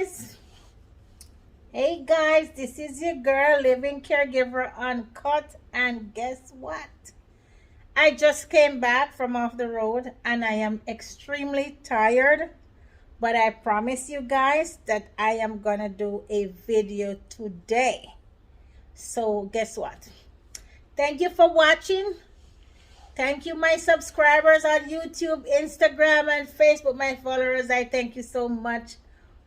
guys. Hey guys, this is your girl, Living Caregiver Uncut, and guess what? I just came back from off the road and I am extremely tired, but I promise you guys that I am gonna do a video today. So guess what? Thank you for watching. Thank you, my subscribers on YouTube, Instagram, and Facebook, my followers. I thank you so much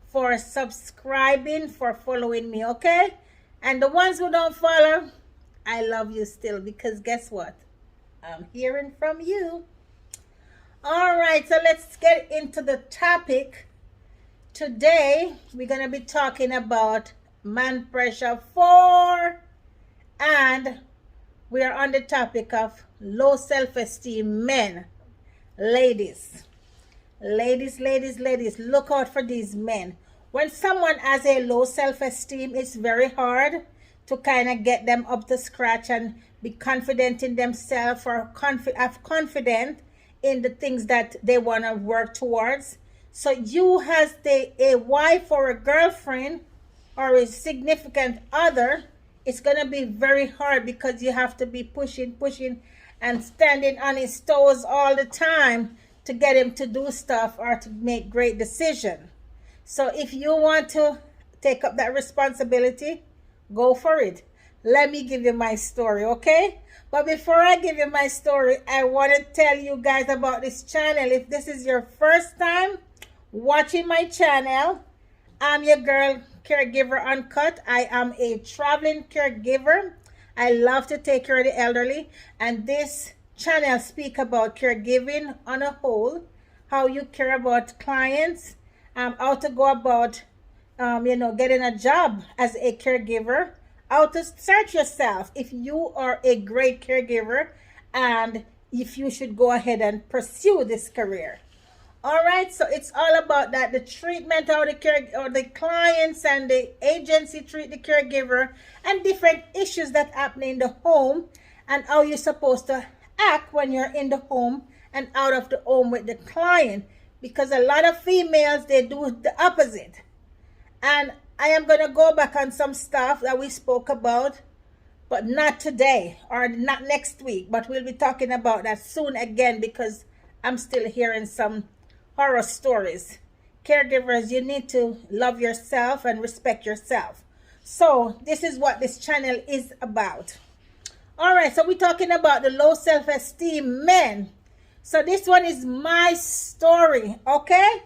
for subscribing, for following me, okay? And the ones who don't follow, I love you still, because guess what? I'm hearing from you. All right, so let's get into the topic. Today, we're going to be talking about man pressure 4, and we are on the topic of low self-esteem men. Ladies, look out for these men. When someone has a low self-esteem, it's very hard to kind of get them up to scratch and be confident in themselves, or have confidence in the things that they want to work towards. So you, as a wife or a girlfriend or a significant other, it's going to be very hard, because you have to be pushing and standing on his toes all the time to get him to do stuff or to make great decisions. So if you want to take up that responsibility, go for it. Let me give you my story, okay? But before I give you my story, I want to tell you guys about this channel. If this is your first time watching my channel, I'm your girl, Caregiver Uncut. I am a traveling caregiver. I love to take care of the elderly, and this channel speak about caregiving on a whole, how you care about clients, how to go about getting a job as a caregiver, how to search yourself if you are a great caregiver, and if you should go ahead and pursue this career. All right, so it's all about that, the treatment of the clients and the agency treat the caregiver, and different issues that happen in the home, and how you're supposed to act when you're in the home and out of the home with the client, because a lot of females, they do the opposite. And I am going to go back on some stuff that we spoke about, but not today or not next week, but we'll be talking about that soon again, because I'm still hearing some horror stories. Caregivers, you need to love yourself and respect yourself. So this is what this channel is about. All right, so we're talking about the low self-esteem men. So this one is my story, okay?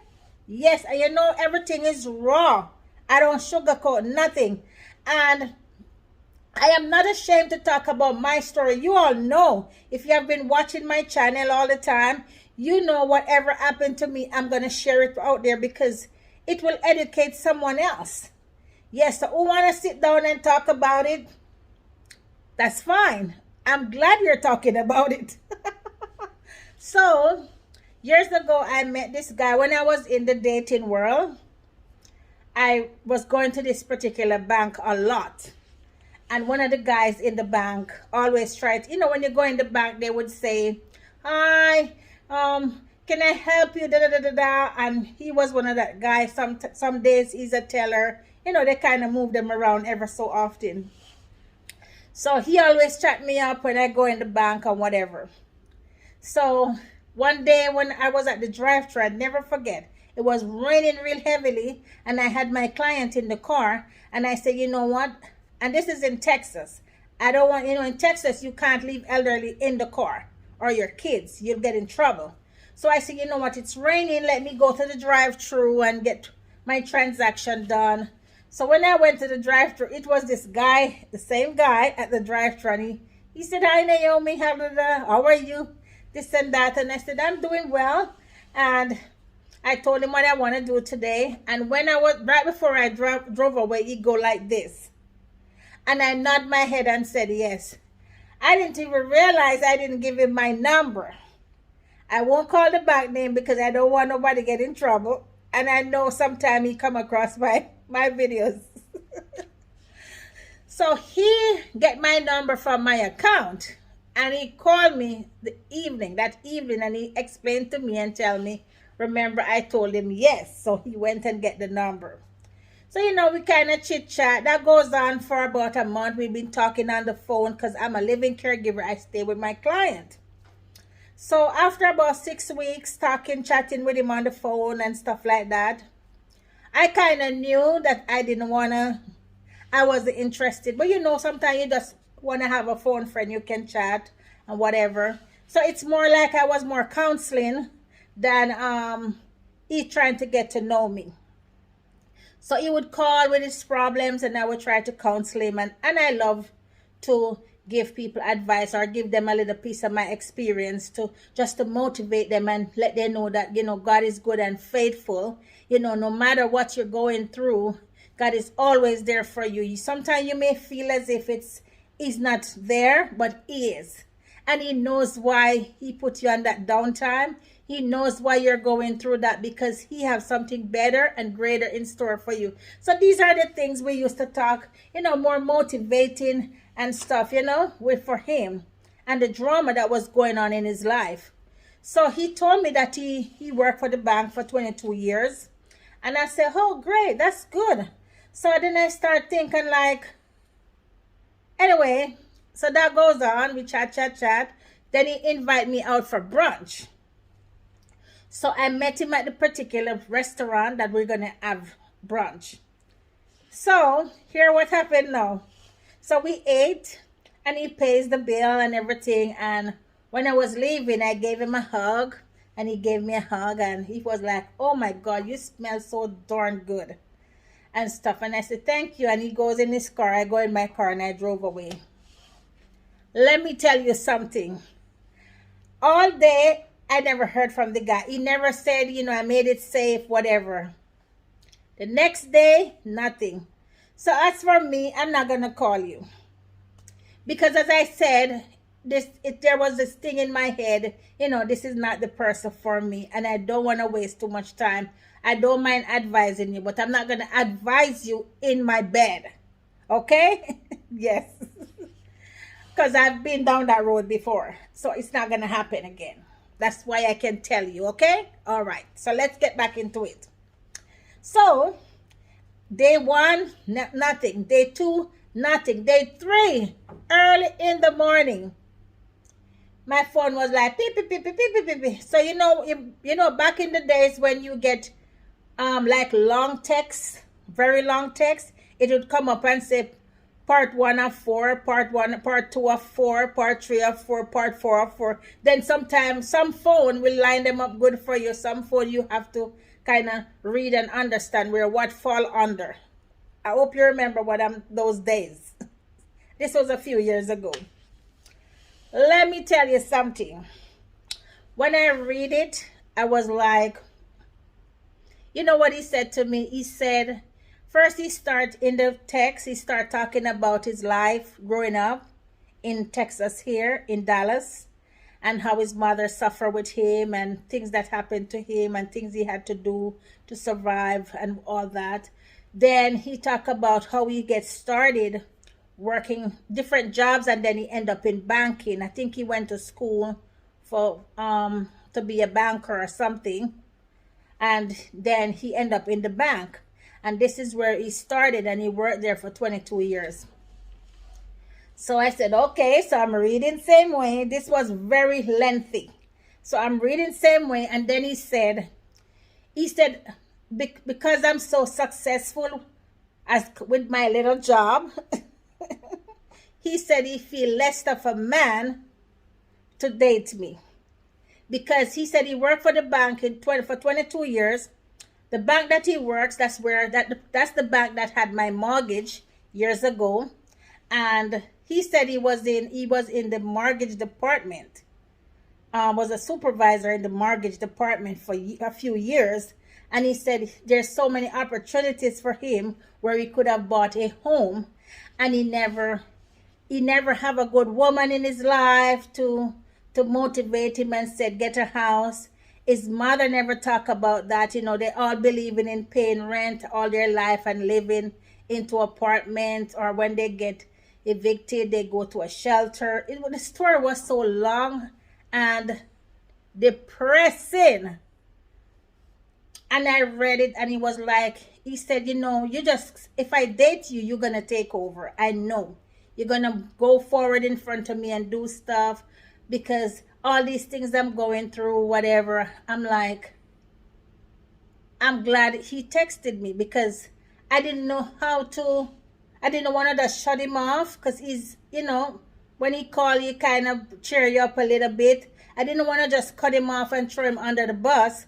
Yes, and you know everything is raw. I don't sugarcoat nothing. And I am not ashamed to talk about my story. You all know, if you have been watching my channel all the time, you know whatever happened to me, I'm going to share it out there, because it will educate someone else. Yes, so who want to sit down and talk about it? That's fine. I'm glad you're talking about it. So, years ago, I met this guy when I was in the dating world. I was going to this particular bank a lot. And one of the guys in the bank always tried, when you go in the bank, they would say, "Hi, can I help you?" And he was one of that guys. Some days he's a teller. They kind of move them around ever so often. So he always chat me up when I go in the bank or whatever. So one day when I was at the drive-thru, I'd never forget. It was raining real heavily, and I had my client in the car, and I said, you know what? And this is in Texas. I don't want, in Texas, you can't leave elderly in the car, or your kids. You'll get in trouble. So I said, you know what? It's raining. Let me go to the drive-thru and get my transaction done. So when I went to the drive-thru, it was this guy, the same guy at the drive-thru, and he said, "Hi, Naomi, how are you? This and that." And I said, "I'm doing well." And I told him what I want to do today. And when right before I drove away, he go like this. And I nod my head and said, yes. I didn't even realize I didn't give him my number. I won't call the bank name, because I don't want nobody to get in trouble. And I know sometime he come across my videos. So he get my number from my account, and he called me that evening, and he explained to me and tell me, remember I told him yes. So he went and get the number. So, you know, we kind of chit chat. That goes on for about a month. We've been talking on the phone because I'm a living caregiver. I stay with my client. So after about 6 weeks talking, chatting with him on the phone and stuff like that, I kind of knew that I wasn't interested. But you know, sometimes you just want to have a phone friend you can chat and whatever. So it's more like I was more counseling than he trying to get to know me. So he would call with his problems and I would try to counsel him. And I love to give people advice or give them a little piece of my experience to just to motivate them and let them know that, you know, God is good and faithful. You know, no matter what you're going through, God is always there for you. Sometimes you may feel as if he's not there, but he is. And he knows why he put you on that downtime. He knows why you're going through that because he has something better and greater in store for you. So these are the things we used to talk, you know, more motivating and stuff, you know, for him and the drama that was going on in his life. So he told me that he worked for the bank for 22 years. And I said, oh, great, that's good. So then I start thinking like, anyway, so that goes on. We chat. Then he invite me out for brunch. So I met him at the particular restaurant that we're going to have brunch. So here what happened now. So we ate and he pays the bill and everything. And when I was leaving, I gave him a hug and he gave me a hug. And he was like, oh my God, you smell so darn good and stuff. And I said, thank you. And he goes in his car. I go in my car and I drove away. Let me tell you something. All day, I never heard from the guy. He never said, you know, I made it safe, whatever. The next day, nothing. So as for me, I'm not going to call you. Because as I said, there was this thing in my head, you know, this is not the person for me. And I don't want to waste too much time. I don't mind advising you, but I'm not going to advise you in my bed. Okay? Yes. Because I've been down that road before. So it's not going to happen again. That's why I can tell you, okay? All right. So let's get back into it. So, day 1, nothing. Day 2, nothing. Day 3, early in the morning, my phone was like beep, beep, beep, beep, beep, beep, beep. So, you know, back in the days when you get like long text, very long text, it would come up and say, part 1 of 4, part 2 of 4, part 3 of 4, part 4 of 4. Then sometimes some phone will line them up good for you. Some phone you have to kind of read and understand where what fall under. I hope you remember those days. This was a few years ago. Let me tell you something. When I read it, I was like, you know what he said to me? He said, first, he start in the text, he start talking about his life growing up in Texas here, in Dallas, and how his mother suffered with him and things that happened to him and things he had to do to survive and all that. Then he talk about how he gets started working different jobs and then he end up in banking. I think he went to school for to be a banker or something. And then he end up in the bank. And this is where he started and he worked there for 22 years. So I said, okay, so I'm reading same way. This was very lengthy. So I'm reading same way. And then he said, because I'm so successful with my little job, he said he feel less of a man to date me. Because he said he worked for the bank for 22 years. The bank that he works, that's the bank that had my mortgage years ago. And he said he was in the mortgage department. Was a supervisor in the mortgage department for a few years. And he said there's so many opportunities for him where he could have bought a home. And he never have a good woman in his life to motivate him and said, get a house. His mother never talk about that. You know, they all believing in paying rent all their life and living into apartments, or when they get evicted, they go to a shelter. The story was so long and depressing. And I read it and it was like, he said, you know, you just, if I date you, you're going to take over. I know. You're going to go forward in front of me and do stuff because all these things I'm going through, whatever. I'm like, I'm glad he texted me because I didn't know how to, I didn't want to just shut him off because he's, you know, when he call you, kind of cheer you up a little bit. I didn't want to just cut him off and throw him under the bus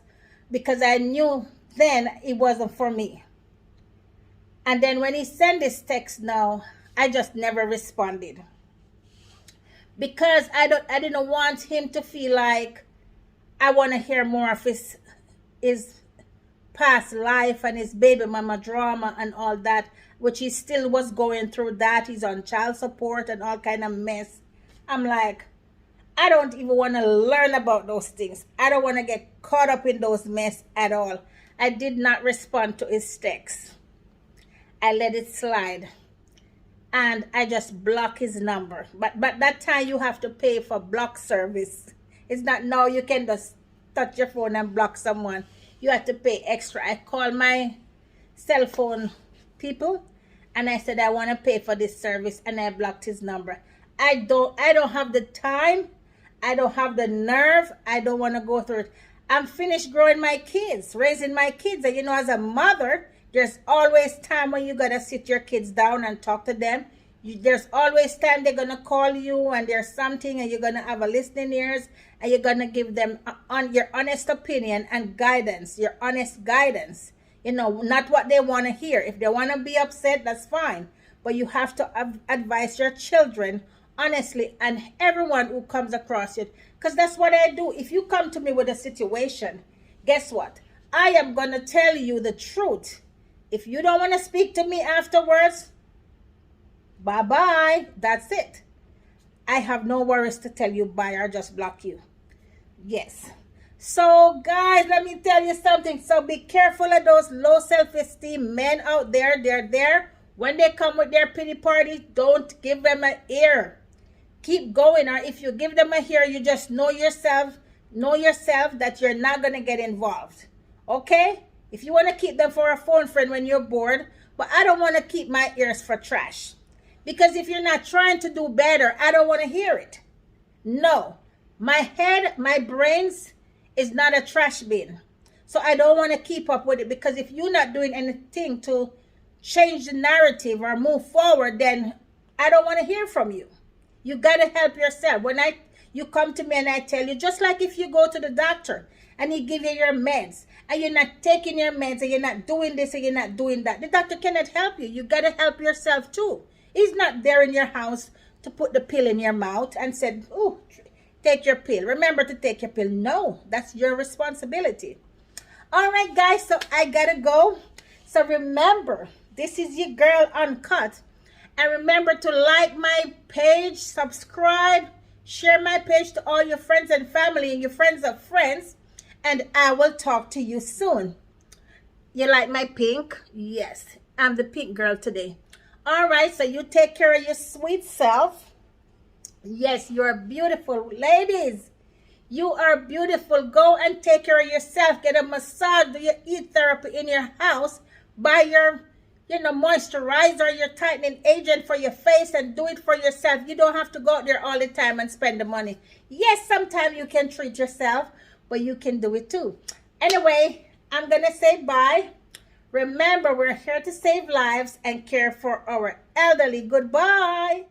because I knew then it wasn't for me. And then when he sent this text now, I just never responded. Because I didn't want him to feel like I want to hear more of his past life and his baby mama drama and all that, which he still was going through that. He's on child support and all kind of mess. I'm like, I don't even want to learn about those things. I don't want to get caught up in those mess at all. I did not respond to his text. I let it slide. And I just block his number. But that time you have to pay for block service. It's not now you can just touch your phone and block someone. You have to pay extra. I called my cell phone people and I said I want to pay for this service and I blocked his number. I don't have the time. I don't have the nerve. I don't want to go through it. I'm finished growing my kids, raising my kids. And you know, as a mother, there's always time when you got to sit your kids down and talk to them. There's always time they're going to call you and there's something and you're going to have a listening ears and you're going to give them your honest opinion and guidance, your honest guidance. You know, not what they want to hear. If they want to be upset, that's fine. But you have to advise your children honestly and everyone who comes across it. Because that's what I do. If you come to me with a situation, guess what? I am going to tell you the truth. If you don't want to speak to me afterwards, bye-bye. That's it. I have no worries to tell you bye or just block you. Yes. So, guys, let me tell you something. So, be careful of those low self-esteem men out there. They're there. When they come with their pity party, don't give them an ear. Keep going. Or if you give them a ear, you just know yourself that you're not going to get involved. Okay? If you want to keep them for a phone friend when you're bored, but I don't want to keep my ears for trash. Because if you're not trying to do better, I don't want to hear it. No. My head, my brains is not a trash bin. So I don't want to keep up with it because if you're not doing anything to change the narrative or move forward, then I don't want to hear from you. You got to help yourself. When you come to me and I tell you, just like if you go to the doctor and he give you your meds and you're not taking your meds and you're not doing this and you're not doing that, the doctor cannot help you. You got to help yourself too. He's not there in your house to put the pill in your mouth and said, oh, take your pill. Remember to take your pill. No, that's your responsibility. All right, guys, so I got to go. So remember, this is your girl Uncut. And remember to like my page, subscribe, share my page to all your friends and family and your friends of friends. And I will talk to you soon. You like my pink? Yes, I'm the pink girl today. All right, so you take care of your sweet self. Yes, you're beautiful. Ladies, you are beautiful. Go and take care of yourself. Get a massage, do your heat therapy in your house. Buy your, moisturizer, your tightening agent for your face and do it for yourself. You don't have to go out there all the time and spend the money. Yes, sometimes you can treat yourself, but you can do it too. Anyway, I'm going to say bye. Remember, we're here to save lives and care for our elderly. Goodbye.